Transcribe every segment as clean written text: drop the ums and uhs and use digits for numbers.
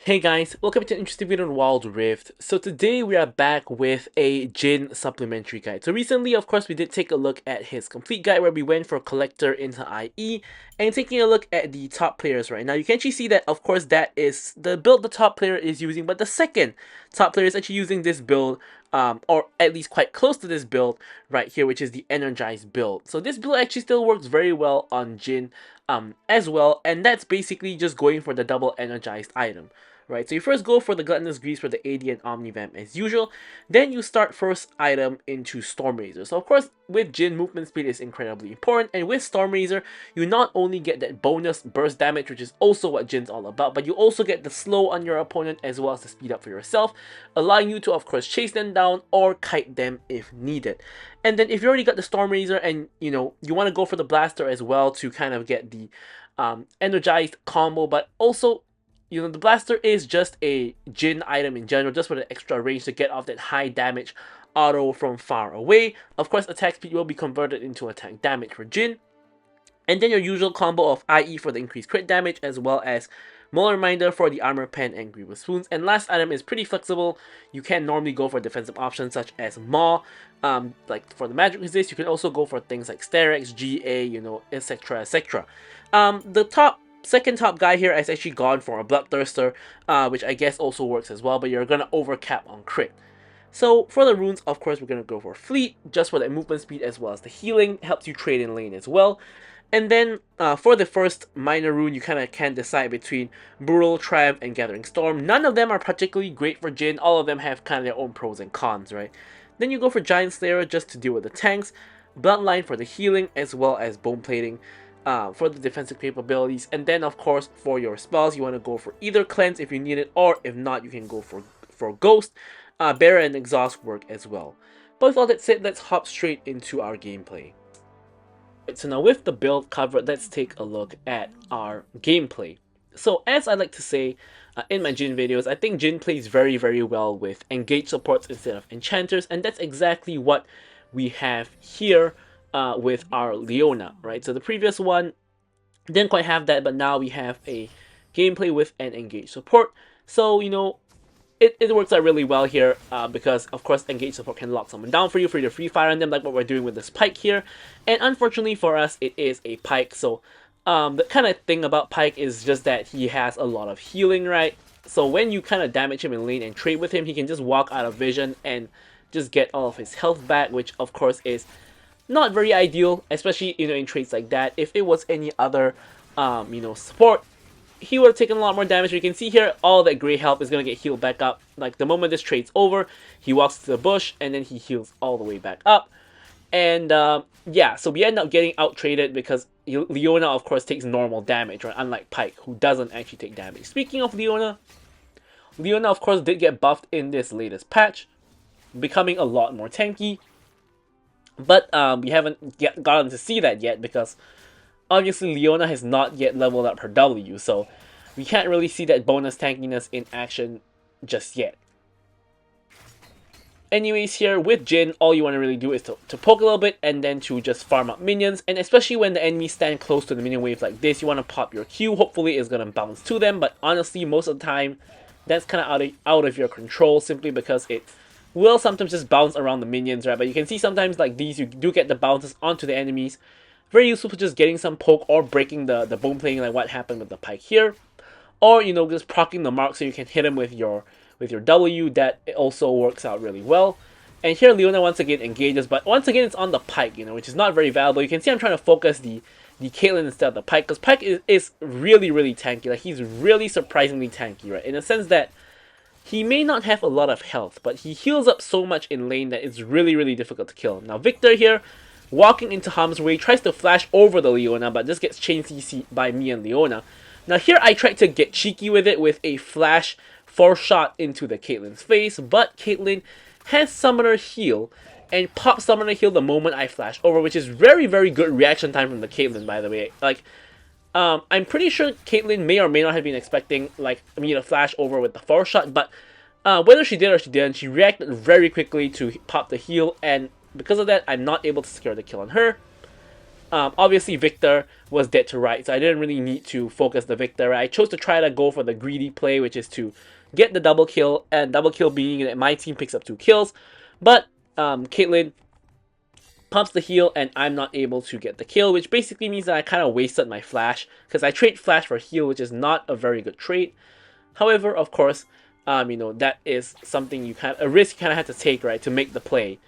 Hey guys, welcome to an interesting video on Wild Rift. So today we are back with a Jhin supplementary guide. So recently, of course, we did take a look at his complete guide where we went for Collector into IE and taking a look at the top players right now. You can actually see that, of course, that is the build the top player is using, but the second top player is actually using this build, or at least quite close to this build right here, which is the Energized build. So this build actually still works very well on Jhin as well, and that's basically just going for the double Energized item. Right, so you first go for the Gluttonous Grease for the AD and Omnivamp as usual. Then you start first item into Stormrazor. So of course, with Jhin, movement speed is incredibly important. And with Stormrazor, you not only get that bonus burst damage, which is also what Jin's all about, but you also get the slow on your opponent as well as the speed up for yourself, allowing you to, of course, chase them down or kite them if needed. And then if you already got the Stormrazor and, you want to go for the Blaster as well to kind of get the energized combo, but also the blaster is just a Jhin item in general, just for the extra range to get off that high damage auto from far away. Of course, attack speed will be converted into attack damage for Jhin. And then your usual combo of IE for the increased crit damage, as well as Molar Reminder for the Armor Pen and Grievous Wounds. And last item is pretty flexible. You can normally go for defensive options such as Maw, like for the Magic Resist. You can also go for things like Sterex, GA, etc, etc. The second top guy here is actually gone for a Bloodthirster, which I guess also works as well, but you're going to overcap on crit. So for the runes, of course, we're going to go for Fleet, just for the movement speed as well as the healing, helps you trade in lane as well. And then for the first minor rune, you kind of can decide between Brutal, Triumph, and Gathering Storm. None of them are particularly great for Jhin, all of them have kind of their own pros and cons, right? Then you go for Giant Slayer just to deal with the tanks, Bloodline for the healing, as well as Bone Plating for the defensive capabilities. And then of course for your spells, you want to go for either Cleanse if you need it, or if not, you can go for Ghost. Barrier and Exhaust work as well. But with all that said, let's hop straight into our gameplay. Right, so now with the build covered, let's take a look at our gameplay. So as I like to say in my Jhin videos, I think Jhin plays very, very well with engage supports instead of enchanters, and that's exactly what we have here with our Leona, right? So the previous one didn't quite have that, but now we have a gameplay with an engage support. So, it works out really well here because, of course, engage support can lock someone down for you to free fire on them, like what we're doing with this Pyke here. And unfortunately for us, it is a Pyke. So the kind of thing about Pyke is just that he has a lot of healing, right? So when you kind of damage him in lane and trade with him, he can just walk out of vision and just get all of his health back, which of course is not very ideal, especially in trades like that. If it was any other support, he would have taken a lot more damage. You can see here all that gray health is going to get healed back up. Like the moment this trade's over, he walks to the bush and then he heals all the way back up. And yeah, so we end up getting out traded because Leona of course takes normal damage, right? Unlike Pyke, who doesn't actually take damage. Speaking of Leona of course did get buffed in this latest patch, becoming a lot more tanky. But we haven't gotten to see that yet because obviously Leona has not yet leveled up her W, so we can't really see that bonus tankiness in action just yet. Anyways, here with Jhin, all you want to really do is to poke a little bit and then to just farm up minions. And especially when the enemies stand close to the minion wave like this, you want to pop your Q. Hopefully it's going to bounce to them, but honestly, most of the time, that's kind of out of your control simply because it will sometimes just bounce around the minions, right? But you can see sometimes like these, you do get the bounces onto the enemies. Very useful for just getting some poke or breaking the bone plating like what happened with the Pyke here. Or, just proccing the mark so you can hit him with your W. That also works out really well. And here Leona once again engages, but once again it's on the Pyke, which is not very valuable. You can see I'm trying to focus the Caitlyn instead of the Pyke, because Pyke is really, really tanky. Like, he's really surprisingly tanky, right? In a sense that he may not have a lot of health, but he heals up so much in lane that it's really, really difficult to kill him. Now Victor here, walking into harm's way, tries to flash over the Leona, but just gets chain CC by me and Leona. Now here I tried to get cheeky with it with a flash 4-shot into the Caitlyn's face, but Caitlyn has Summoner Heal and pop Summoner Heal the moment I flash over, which is very, very good reaction time from the Caitlyn, by the way. Like, I'm pretty sure Caitlyn may or may not have been expecting me to flash over with the 4-shot, but whether she did or she didn't, she reacted very quickly to pop the heal, and because of that, I'm not able to secure the kill on her. Obviously Victor was dead to right, so I didn't really need to focus the Victor. I chose to try to go for the greedy play, which is to get the double kill, and double kill being that my team picks up 2 kills, but Caitlyn pumps the heal and I'm not able to get the kill, which basically means that I kind of wasted my flash, because I trade flash for heal, which is not a very good trade. However, of course, that is something a risk you kind of have to take, right, to make the play.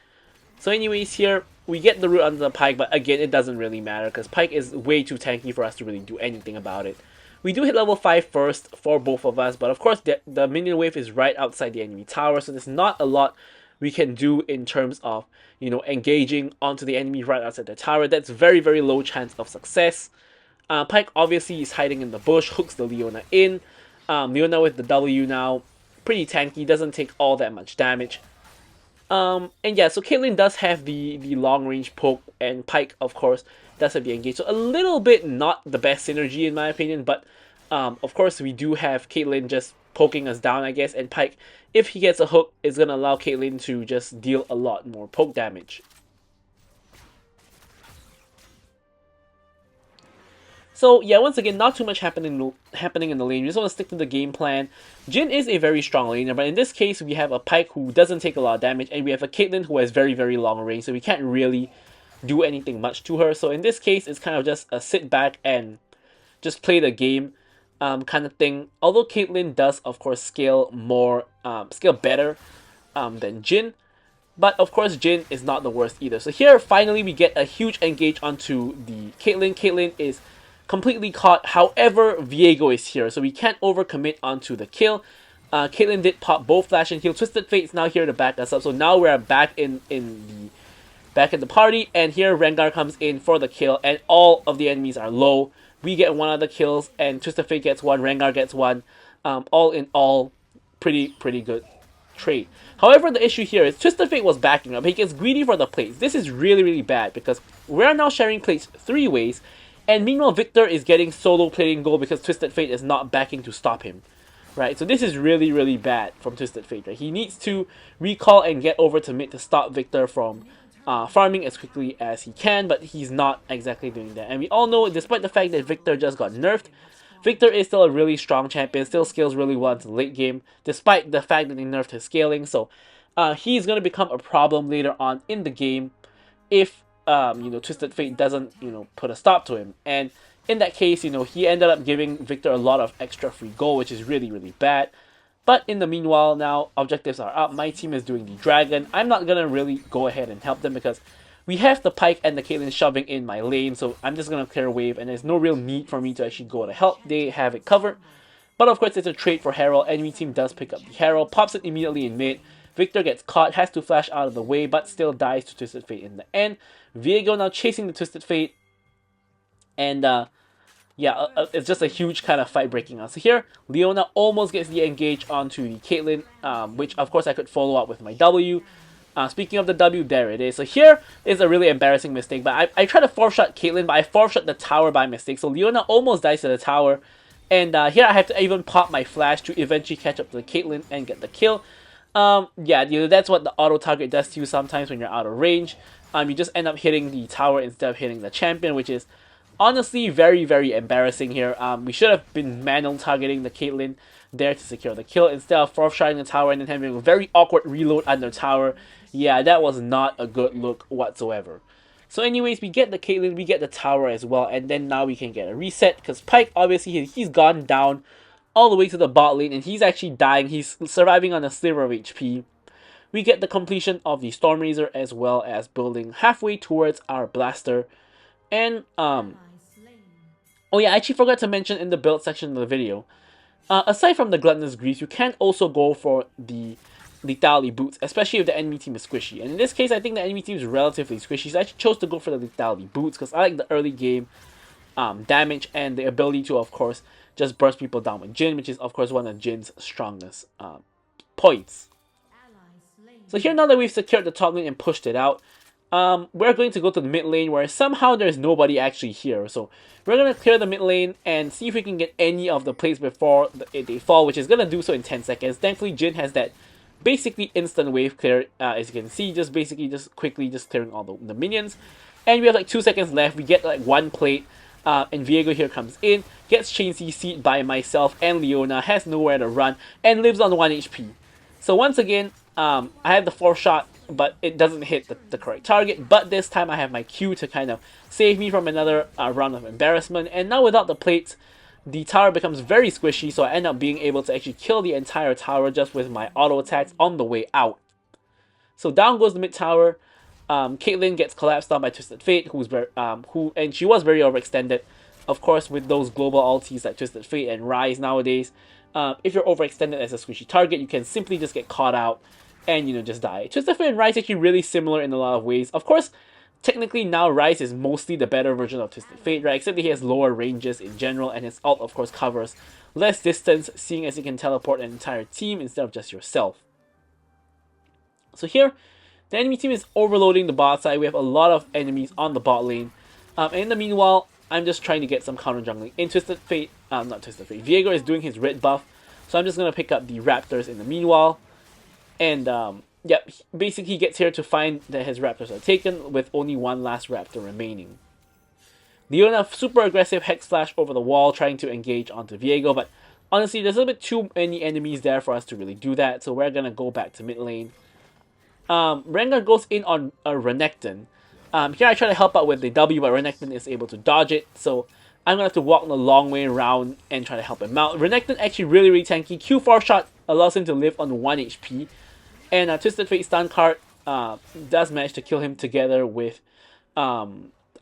So anyways, here we get the root under the Pyke, but again, it doesn't really matter because Pyke is way too tanky for us to really do anything about it. We do hit level 5 first for both of us, but of course the minion wave is right outside the enemy tower, so there's not a lot we can do in terms of, engaging onto the enemy right outside the tower. That's very, very low chance of success. Pyke obviously is hiding in the bush, hooks the Leona in. Leona with the W now, pretty tanky, doesn't take all that much damage. And yeah, so Caitlyn does have the long range poke, and Pyke, of course, does have the engage. So a little bit not the best synergy in my opinion, but of course we do have Caitlyn just poking us down, I guess, and Pyke, if he gets a hook, is going to allow Caitlyn to just deal a lot more poke damage. So yeah, once again, not too much happening in the lane. We just want to stick to the game plan. Jhin is a very strong laner, but in this case, we have a Pyke who doesn't take a lot of damage, and we have a Caitlyn who has very, very long range, so we can't really do anything much to her. So in this case, it's kind of just a sit back and just play the game kind of thing. Although Caitlyn does, of course, scale better than Jhin. But of course, Jhin is not the worst either. So here, finally, we get a huge engage onto the Caitlyn. Caitlyn is completely caught. However, Viego is here, so we can't overcommit onto the kill. Caitlyn did pop both flash and heal. Twisted Fate's now here to back us up. So now we're back in the party, and here Rengar comes in for the kill, and all of the enemies are low. We get one of the kills, and Twisted Fate gets one, Rengar gets one. All in all, pretty good trade. However, the issue here is Twisted Fate was backing up. He gets greedy for the plates. This is really, really bad because we're now sharing plates 3 ways, and meanwhile Victor is getting solo plating gold because Twisted Fate is not backing to stop him. Right, so this is really, really bad from Twisted Fate. Right? He needs to recall and get over to mid to stop Victor from farming as quickly as he can, but he's not exactly doing that. And we all know, despite the fact that Victor just got nerfed, Victor is still a really strong champion, still scales really well into the late game, despite the fact that they nerfed his scaling. So he's going to become a problem later on in the game if Twisted Fate doesn't put a stop to him. And in that case, he ended up giving Victor a lot of extra free gold, which is really, really bad. But in the meanwhile, now objectives are up. My team is doing the dragon. I'm not gonna really go ahead and help them because we have the Pyke and the Caitlyn shoving in my lane, so I'm just gonna clear wave, and there's no real need for me to actually go to help. They have it covered. But of course, it's a trade for Herald. Enemy team does pick up the Herald, pops it immediately in mid. Victor gets caught, has to flash out of the way, but still dies to Twisted Fate in the end. Viego now chasing the Twisted Fate, and it's just a huge kind of fight breaking out. So here, Leona almost gets the engage onto the Caitlyn, which of course I could follow up with my W. Speaking of the W, there it is. So here is a really embarrassing mistake, but I tried to 4-shot Caitlyn, but I 4-shot the tower by mistake. So Leona almost dies to the tower, and here I have to even pop my flash to eventually catch up to the Caitlyn and get the kill. That's what the auto target does to you sometimes when you're out of range. You just end up hitting the tower instead of hitting the champion, which is honestly very, very embarrassing here. We should have been manual targeting the Caitlyn there to secure the kill instead of 4-shotting the tower and then having a very awkward reload under tower. Yeah, that was not a good look whatsoever. So anyways, we get the Caitlyn, we get the tower as well, and then now we can get a reset because Pyke, obviously, he's gone down all the way to the bot lane and he's actually dying. He's surviving on a sliver of HP. We get the completion of the Storm Razor as well as building halfway towards our blaster. And oh yeah, I actually forgot to mention in the build section of the video, aside from the Gluttonous Grease, you can also go for the Lethality Boots, especially if the enemy team is squishy. And in this case, I think the enemy team is relatively squishy, so I actually chose to go for the Lethality Boots because I like the early game damage and the ability to, of course, just burst people down with Jhin, which is, of course, one of Jin's strongest points. So here, now that we've secured the top lane and pushed it out, we're going to go to the mid lane where somehow there's nobody actually here. So we're going to clear the mid lane and see if we can get any of the plays before they fall, which is going to do so in 10 seconds. Thankfully, Jhin has that basically instant wave clear, as you can see, just quickly clearing all the minions. And we have like 2 seconds left. We get like 1 plate. And Viego here comes in, gets chain CC'd by myself and Leona, has nowhere to run, and lives on 1 HP. So once again, I had the 4th shot, but it doesn't hit the correct target. But this time I have my Q to kind of save me from another round of embarrassment. And now without the plates, the tower becomes very squishy, so I end up being able to actually kill the entire tower just with my auto attacks on the way out. So down goes the mid tower. Caitlyn gets collapsed on by Twisted Fate, and she was very overextended. Of course, with those global ultis like Twisted Fate and Rise nowadays, if you're overextended as a squishy target, you can simply just get caught out and just die. Twisted Fate and Rise are actually really similar in a lot of ways. Of course, technically now Rise is mostly the better version of Twisted Fate, right? Except that he has lower ranges in general, and his ult of course covers less distance, seeing as he can teleport an entire team instead of just yourself. So here, the enemy team is overloading the bot side. We have a lot of enemies on the bot lane. And in the meanwhile, I'm just trying to get some counter jungling. In Twisted Fate, not Twisted Fate, Viego is doing his red buff. So I'm just going to pick up the Raptors in the meanwhile. And, yep, basically he gets here to find that his Raptors are taken with only 1 last Raptor remaining. Leona, super aggressive Hex Flash over the wall, trying to engage onto Viego. But honestly, there's a little bit too many enemies there for us to really do that. So we're going to go back to mid lane. Rengar goes in on a Renekton. Here I try to help out with the W, but Renekton is able to dodge it, so I'm going to have to walk the long way around and try to help him out. Renekton actually really tanky. Q4 shot allows him to live on 1 HP, and Twisted Fate stun card does manage to kill him together with, I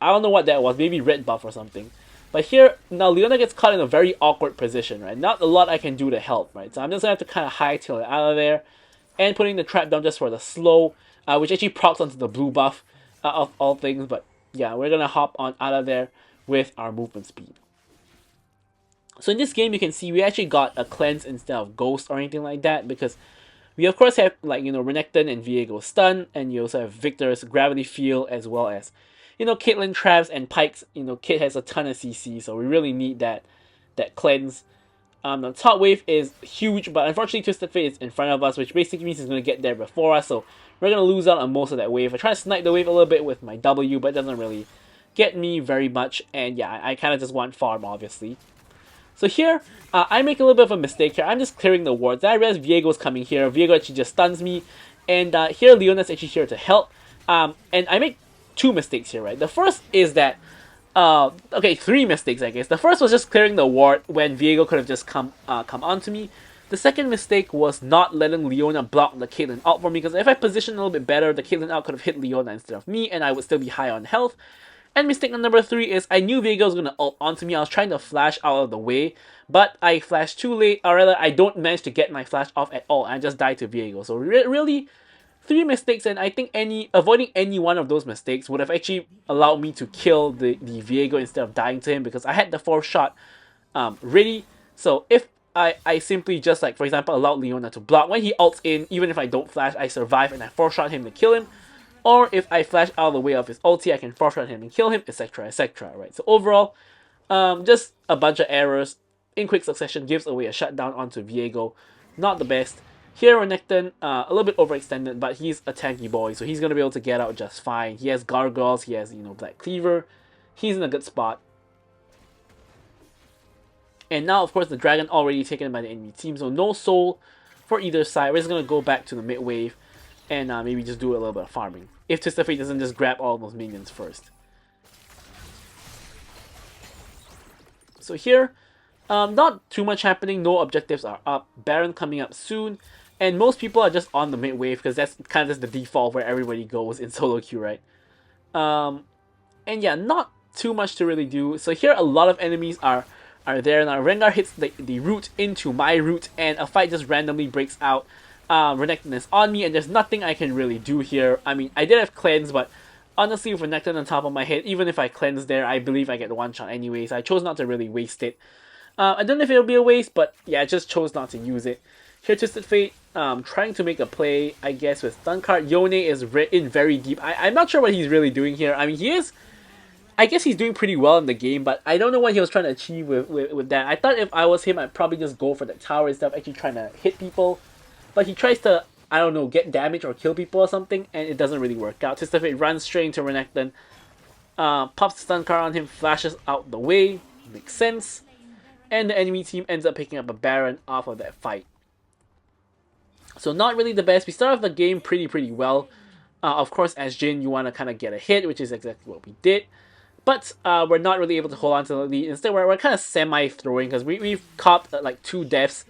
don't know what that was, maybe red buff or something. But here, now Leona gets caught in a very awkward position, right? Not a lot I can do to help, right? So I'm just going to have to kind of hightail it out of there. And putting the trap down just for the slow, which actually procs onto the blue buff of all things. But yeah, we're going to hop on out of there with our movement speed. So in this game, you can see we actually got a cleanse instead of ghost or anything like that. Because we of course have like, Renekton and Viego stun. And you also have Victor's gravity field as well as, Caitlyn traps and Pike's, Kit has a ton of CC. So we really need that cleanse. The top wave is huge, but unfortunately Twisted Fate is in front of us, which basically means he's going to get there before us, so we're going to lose out on most of that wave. I try to snipe the wave a little bit with my W, but it doesn't really get me very much, and yeah, I kind of just want farm, obviously. So here, I make a little bit of a mistake here. I'm just clearing the wards. I realize Viego's coming here. Viego actually just stuns me, and here Leona's actually here to help, and I make 2 mistakes here, right? The first is that okay, 3 mistakes, I guess. The first was just clearing the ward when Viego could have just come onto me. The second mistake was not letting Leona block the Caitlyn ult for me, because if I positioned a little bit better, the Caitlyn ult could have hit Leona instead of me, and I would still be high on health. And mistake number 3 is I knew Viego was going to ult onto me. I was trying to flash out of the way, but I flashed too late, or rather, I don't manage to get my flash off at all, and I just died to Viego. So really, 3 mistakes, and I think avoiding any one of those mistakes would have actually allowed me to kill the Viego instead of dying to him, because I had the 4th shot ready. So if I simply just, like, for example, allowed Leona to block when he ults in, even if I don't flash, I survive and I 4th shot him to kill him. Or if I flash out of the way of his ulti, I can 4th shot him and kill him, etc, etc, right? So overall, just a bunch of errors in quick succession gives away a shutdown onto Viego. Not the best. Here, Renekton, a little bit overextended, but he's a tanky boy, so he's going to be able to get out just fine. He has Gargoyles, he has, Black Cleaver. He's in a good spot. And now, of course, the Dragon already taken by the enemy team, so no soul for either side. We're just going to go back to the mid wave and maybe just do a little bit of farming. If Twisted Fate doesn't just grab all those minions first. So here, not too much happening, no objectives are up. Baron coming up soon. And most people are just on the mid wave, because that's kind of just the default where everybody goes in solo queue, right? And yeah, not too much to really do. So here, a lot of enemies are there. Now, Rengar hits the root into my root, and a fight just randomly breaks out. Renekton is on me, and there's nothing I can really do here. I mean, I did have cleanse, but honestly, with Renekton on top of my head, even if I cleanse there, I believe I get the 1 shot anyways. I chose not to really waste it. I don't know if it'll be a waste, but yeah, I just chose not to use it. Here, Twisted Fate, trying to make a play, I guess, with stun card. Yone is in very deep. I'm not sure what he's really doing here. I mean, he is... I guess he's doing pretty well in the game, but I don't know what he was trying to achieve with that. I thought if I was him, I'd probably just go for the tower instead of actually trying to hit people. But he tries to, I don't know, get damage or kill people or something, and it doesn't really work out. Twisted Fate runs straight into Renekton, Pops the stun card on him, flashes out the way. Makes sense. And the enemy team ends up picking up a Baron off of that fight. So not really the best. We start off the game pretty well. Of course, as Jhin, you want to kind of get a hit, which is exactly what we did. But we're not really able to hold on to the lead. Instead, we're kind of semi-throwing because we've caught like 2 deaths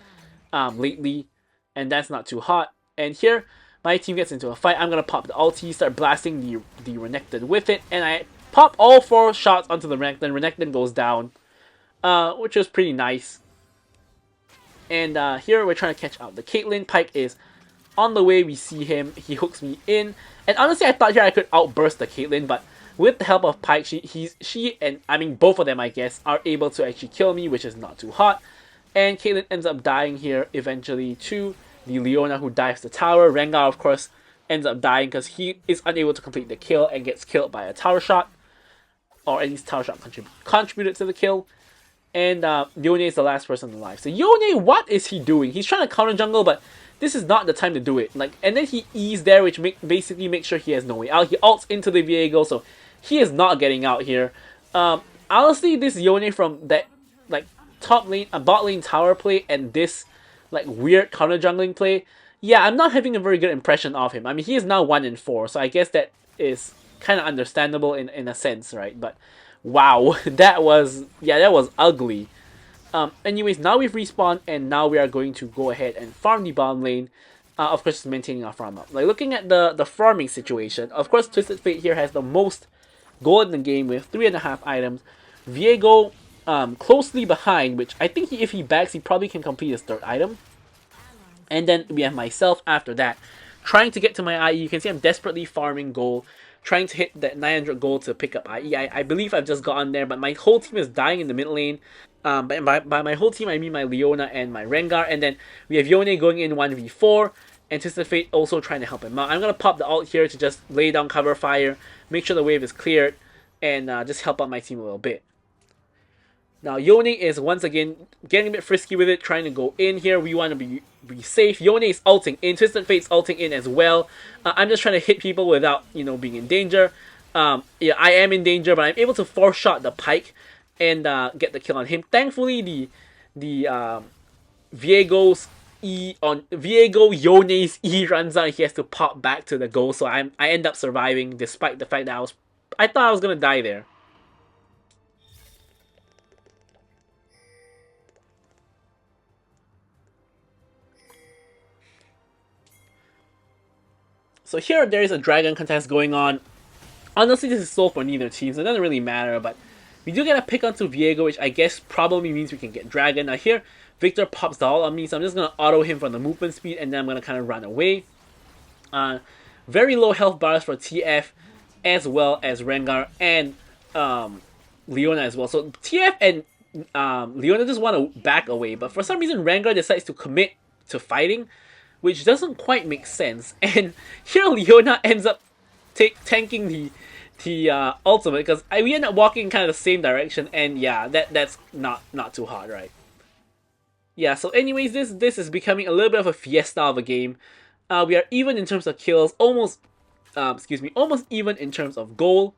lately. And that's not too hot. And here, my team gets into a fight. I'm going to pop the ulti, start blasting the Renekton with it. And I pop all 4 shots onto the Renekton. Renekton goes down, which was pretty nice. And here we're trying to catch out the Caitlyn. Pyke is on the way. We see him. He hooks me in. And honestly, I thought here I could outburst the Caitlyn, but with the help of Pyke, she and I mean both of them, I guess, are able to actually kill me, which is not too hot. And Caitlyn ends up dying here eventually to the Leona, who dives the tower. Rengar, of course, ends up dying because he is unable to complete the kill and gets killed by a tower shot, or at least tower shot contributed to the kill. And Yone is the last person alive. So Yone, what is he doing? He's trying to counter jungle, but this is not the time to do it. Like, and then he E's there, which basically makes sure he has no way out. He ults into the Viego, so he is not getting out here. Honestly, this Yone from that like top lane, bot lane tower play, and this like weird counter jungling play, yeah, I'm not having a very good impression of him. I mean, he is now 1-4, so I guess that is kind of understandable in a sense, right? But wow, that was ugly. Anyways, now we've respawned, and now we are going to go ahead and farm the bottom lane. Of course, maintaining our farm up. Like, looking at the farming situation, of course, Twisted Fate here has the most gold in the game with 3.5 items. Viego closely behind, which I think if he backs, he probably can complete his 3rd item. And then we have myself after that, trying to get to my IE. You can see I'm desperately farming gold, trying to hit that 900 gold to pick up IE. I believe I've just gotten there, but my whole team is dying in the mid lane. By my whole team, I mean my Leona and my Rengar. And then we have Yone going in 1v4. And Twisted Fate also trying to help him out. I'm going to pop the ult here to just lay down cover fire, make sure the wave is cleared, and just help out my team a little bit. Now, Yone is once again getting a bit frisky with it, trying to go in here. We want to be safe. Yone is ulting in. Twisted Fate's ulting in as well. I'm just trying to hit people without, being in danger. Yeah, I am in danger, but I'm able to 4-shot the Pyke and get the kill on him. Thankfully, the Viego's Viego Yone's E runs out. He has to pop back to the goal, so I end up surviving despite the fact that I thought I was gonna die there. So here there is a dragon contest going on. Honestly, this is sold for neither team, so it doesn't really matter, but we do get a pick onto Viego, which I guess probably means we can get dragon. Now here, Victor pops the ult on me, so I'm just going to auto him from the movement speed, and then I'm going to kind of run away. Very low health bars for TF, as well as Rengar and Leona as well. So TF and Leona just want to back away, but for some reason Rengar decides to commit to fighting, which doesn't quite make sense. And here Leona ends up tanking the ultimate, because we end up walking in kind of the same direction, and yeah, that's not too hard, right? Yeah, so anyways, this is becoming a little bit of a fiesta of a game. We are even in terms of kills, almost even in terms of goal,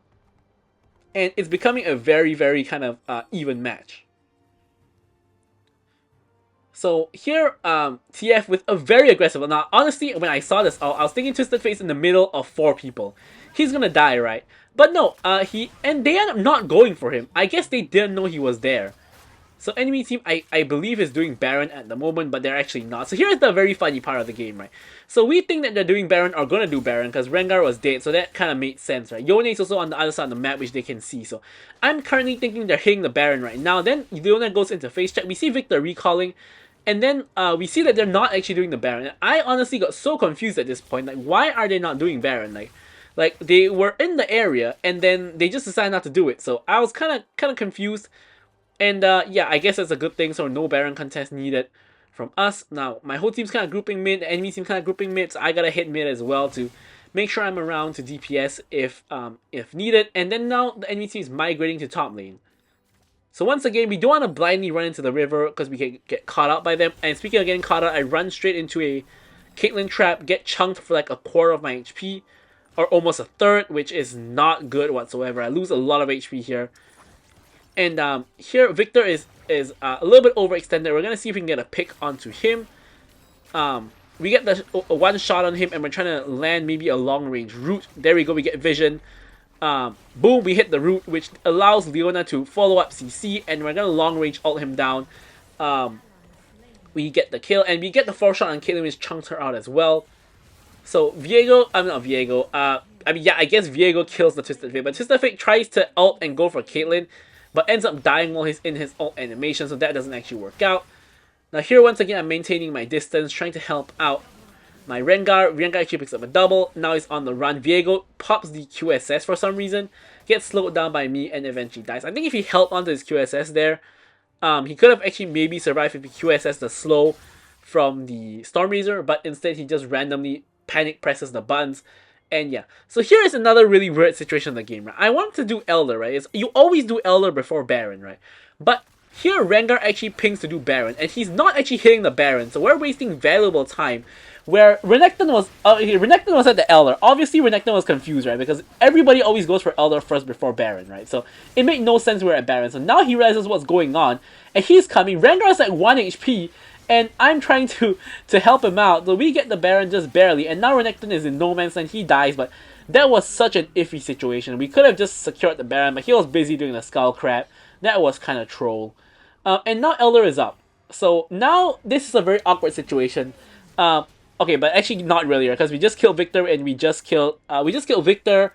and it's becoming a very kind of even match. So here, TF with a very aggressive. Now, honestly, when I saw this, I was thinking Twisted Fate's in the middle of 4 people. He's gonna die, right? But no, they end up not going for him. I guess they didn't know he was there. So enemy team, I believe, is doing Baron at the moment, but they're actually not. So here's the very funny part of the game, right? So we think that they're doing Baron, or gonna do Baron, because Rengar was dead, so that kind of made sense, right? Yone is also on the other side of the map, which they can see. So I'm currently thinking they're hitting the Baron right now. Then Leona goes into face check. We see Victor recalling, and then we see that they're not actually doing the Baron. And I honestly got so confused at this point. Like, why are they not doing Baron? Like they were in the area, and then they just decided not to do it. So I was kind of confused. And yeah, I guess that's a good thing. So no Baron contest needed from us. Now my whole team's kind of grouping mid. The enemy team kind of grouping mid. So I gotta hit mid as well to make sure I'm around to DPS if needed. And then now the enemy team is migrating to top lane. So once again, we don't want to blindly run into the river because we can get caught out by them. And speaking of getting caught out, I run straight into a Caitlyn trap, get chunked for like a quarter of my HP. or almost a third, which is not good whatsoever. I lose a lot of HP here. And here Victor is a little bit overextended. We're gonna see if we can get a pick onto him. We get the one shot on him, and we're trying to land maybe a long range root. There we go. We get vision. Boom, we hit the root, which allows Leona to follow up CC, and we're gonna long range ult him down. We get the kill, and we get the 4-shot on Caitlyn, which chunks her out as well. So Viego, I'm not Viego. I guess Viego kills the Twisted Fate, but Twisted Fate tries to ult and go for Caitlyn, but ends up dying while he's in his ult animation, so that doesn't actually work out. Now here, once again, I'm maintaining my distance, trying to help out my Rengar. Rengar actually picks up a double. Now he's on the run. Viego pops the QSS for some reason, gets slowed down by me, and eventually dies. I think if he held onto his QSS there, he could have actually maybe survived if he QSS the slow from the Storm Razor, but instead he just randomly panic presses the buttons. And yeah, so here is another really weird situation in the game, right? I want to do Elder, right? You always do Elder before Baron, right? But here Rengar actually pings to do Baron, and he's not actually hitting the Baron, so we're wasting valuable time. Where Renekton was at the Elder. Obviously Renekton was confused, right? Because everybody always goes for Elder first before Baron, right? So it made no sense we were at Baron. So now he realizes what's going on, and he's coming. Rengar's at 1 HP, and I'm trying to help him out. So we get the Baron just barely, and now Renekton is in no man's land. He dies, but that was such an iffy situation. We could have just secured the Baron, but he was busy doing the Skull Crab. That was kind of troll. And now Elder is up. So now this is a very awkward situation. Okay, but actually not really, because we just killed Victor, and we just killed Victor,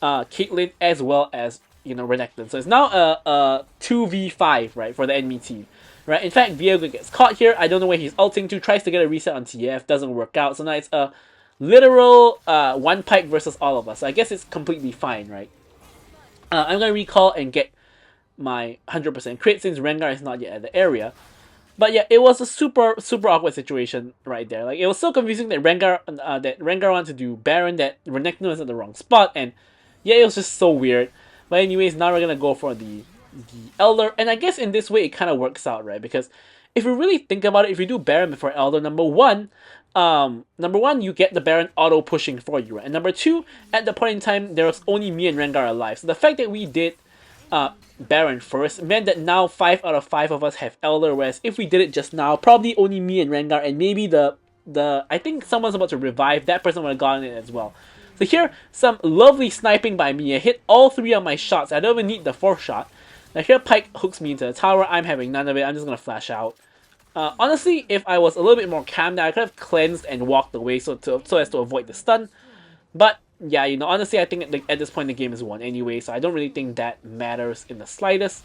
Caitlyn, as well as, you know, Renekton. So it's now a 2v5, right, for the enemy team. Right, in fact, Viego gets caught here. I don't know where he's ulting to, tries to get a reset on TF, doesn't work out. So now it's a literal one pike versus all of us. So I guess it's completely fine, right? I'm going to recall and get my 100% crit since Rengar is not yet at the area. But yeah, it was a super awkward situation right there. Like, it was so confusing that Rengar wanted to do Baron, that Renekton was at the wrong spot, and yeah, it was just so weird. But anyways, now we're gonna go for the Elder, and I guess in this way it kind of works out, right? Because if you really think about it, if you do Baron before Elder, number one, you get the Baron auto pushing for you, right? And number two, at the point in time, there was only me and Rengar alive. So the fact that we did Baron first meant that now 5 out of 5 of us have Elder, whereas if we did it just now, probably only me and Rengar, and maybe I think someone's about to revive, that person would have gotten it as well. So here, some lovely sniping by me. I hit all 3 of my shots. I don't even need the 4th shot. Now here Pyke hooks me into the tower. I'm having none of it. I'm just going to flash out. Honestly, if I was a little bit more calm now, I could have cleansed and walked away so as to avoid the stun. But yeah, you know, honestly, I think at this point the game is won anyway, so I don't really think that matters in the slightest.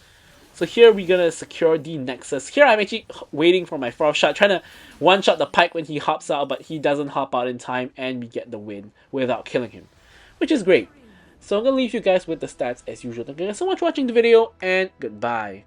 So here we're going to secure the Nexus. Here I'm actually waiting for my 4th shot, trying to one-shot the Pyke when he hops out, but he doesn't hop out in time, and we get the win without killing him, which is great. So I'm going to leave you guys with the stats as usual. Thank you guys so much for watching the video, and goodbye.